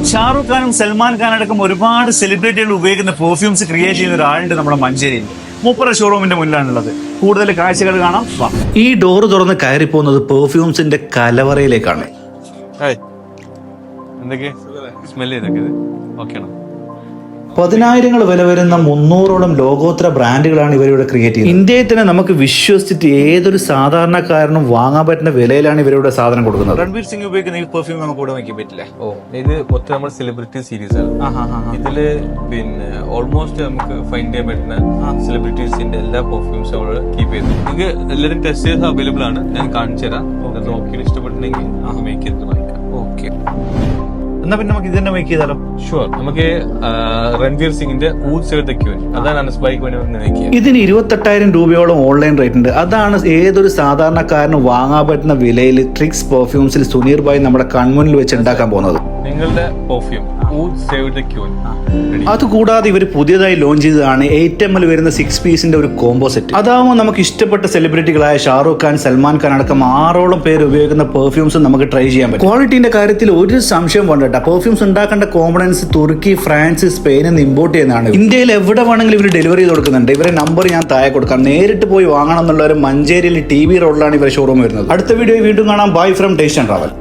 ഷാറുഖ് ഖാനും സൽമാൻ ഖാൻ അടക്കം ഒരുപാട് സെലിബ്രിറ്റികൾ ഉപയോഗിക്കുന്ന പെർഫ്യൂംസ് ക്രിയേറ്റ് ചെയ്യുന്ന ഒരാളുണ്ട് നമ്മുടെ മഞ്ചേരിയിൽ. മൂപ്പറ ഷോറൂമിന്റെ മുന്നിലാണുള്ളത്. കൂടുതൽ കാഴ്ചകൾ കാണാം. ഈ ഡോറ് തുറന്ന് കയറി പോകുന്നത് പെർഫ്യൂംസിന്റെ കലവറയിലേക്കാണ്. എന്തൊക്കെ സ്മെല് ചെയ്തൊക്കെ ഓക്കെയാണ്. 10,000 വില വരുന്ന 300ഓളം ലോകോത്തര ബ്രാൻഡുകളാണ് ഇവരിവിടെ ക്രിയേറ്റ് ചെയ്യുന്നത്. ഇന്ത്യയിൽ തന്നെ നമുക്ക് വിശ്വസിച്ചിട്ട് ഏതൊരു സാധാരണക്കാരനും വാങ്ങാൻ പറ്റുന്ന വിലയിലാണ് ഇവരുടെ സാധനം കൊടുക്കുന്നത്. രൺവീർ സിംഗ് ഉപയോഗിക്കുന്ന ഈ പെർഫ്യൂം നമുക്ക് ഇവിടെ വയ്ക്കാൻ പറ്റില്ല. ഇത് മൊത്തം നമ്മുടെ സെലിബ്രിറ്റി സീരീസ് ആണ്. ഇതില് പിന്നെ ഓൾമോസ്റ്റ് നമുക്ക് ഫൈൻഡ് ചെയ്യാൻ പറ്റുന്ന സെലിബ്രിറ്റീസിന്റെ എല്ലാ പെർഫ്യൂംസും അവിടെ കീപ്പ് ചെയ്തു. നിങ്ങൾക്ക് എല്ലാവരും ടെസ്റ്റ് ചെയ്ത് അവൈലബിൾ ആണ്. ഞാൻ കാണിച്ചു തരാം. നോക്കി ഇഷ്ടപ്പെട്ടിട്ടുണ്ടെങ്കിൽ മേക്ക് ചെയ്ത് വാങ്ങിക്കാം. ഓക്കെ, എന്നാ പിന്നെ നമുക്ക് ഇത് തന്നെ മേക്ക് ചെയ്താലോ? ഷുവർ. നമുക്ക് രൺവീർ സിംഗിന്റെ ഊദ് സേവ് ദ ക്യൂൻ, അതാണ് അനസ് ബൈക്ക് വേണ്ടി. ഇതിന് 28,000 രൂപയോളം ഓൺലൈൻ റേറ്റ് ഉണ്ട്. അതാണ് ഏതൊരു സാധാരണക്കാരന് വാങ്ങാൻ പറ്റുന്ന വിലയിൽ ട്രിക്സ് പെർഫ്യൂംസിൽ സുനീർ ഭായ് നമ്മുടെ കൺമുന്നിൽ വെച്ച് ഉണ്ടാക്കാൻ പോകുന്നത്. നിങ്ങളുടെ പെർഫ്യൂം ഊദ് സേവ് ദ ക്യൂൻ. അതുകൂടാതെ ഇവർ പുതിയതായി ലോഞ്ച് ചെയ്തതാണ് 8ml വരുന്ന 6 പീസിന്റെ ഒരു കോംബോ സെറ്റ്. അതാവുമ്പോൾ നമുക്ക് ഇഷ്ടപ്പെട്ട സെലിബ്രിറ്റികളായ ഷാറുഖ് ഖാൻ, സൽമാൻ ഖാൻ അടക്കം 6ഓളം പേര് ഉപയോഗിക്കുന്ന പെർഫ്യൂംസ് നമുക്ക് ട്രൈ ചെയ്യാൻ പറ്റും. ക്വാളിറ്റിന്റെ കാര്യത്തിൽ ഒരു സംശയം വേണ്ട. പെർഫ്യൂംസ് ഉണ്ടാക്കേണ്ട കോമ്പണൻസ് തുർക്കി, ഫ്രാൻസ്, സ്പെയിനിൽ നിന്ന് ഇമ്പോർട്ട് ചെയ്യുന്നതാണ്. ഇന്ത്യയിൽ എവിടെ വേണമെങ്കിലും ഇവർ ഡെലിവറി ചെയ്ത് കൊടുക്കുന്നുണ്ട്. ഇവരെ നമ്പർ ഞാൻ താഴെ കൊടുക്കാം. നേരിട്ട് പോയി വാങ്ങണം എന്നുള്ളവർ മഞ്ചേരിയിൽ TV റോഡിലാണ് ഇവരെ ഷോറൂം വരുന്നത്. അടുത്ത വീഡിയോ വീണ്ടും കാണാം. Bye from taste and travel.